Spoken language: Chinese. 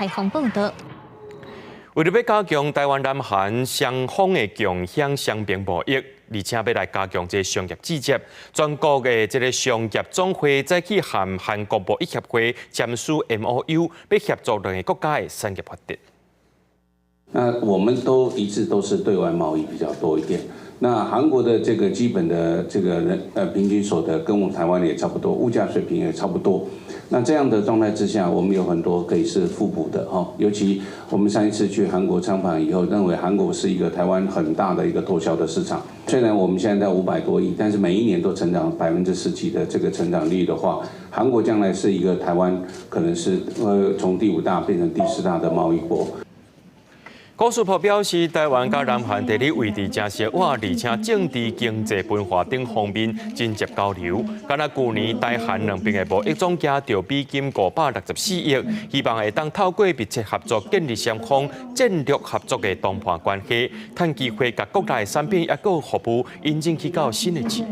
台风报道。为了要加强台湾南韩双方的共享双边贸易，而且要来加强这商业直接，全国的这个商业总会再去和韩国贸易协会签署 MOU， 要协助两个国家的产业发展。那我们都一致都是对外贸易比较多一点。那韩国的这个基本的这个平均所得跟我们台湾也差不多，物价水平也差不多。那这样的状态之下，我们有很多可以是互补的哈。尤其我们上一次去韩国参访以后，认为韩国是一个台湾很大的一个脱销的市场。虽然我们现在在500多亿，但是每一年都成长10%几的这个成长率的话，韩国将来是一个台湾可能是从第5大变成第4大的贸易国。高书博表示，台湾甲南韩地理位置真小哇，而且政治、经济、文化等方面真接交流。敢若去年台韩两边的贸易总价就美金564亿，希望会当透过密切合作，建立双方战略合作的谈判关系，趁机会甲国内产品也个服务引进去到新的市场。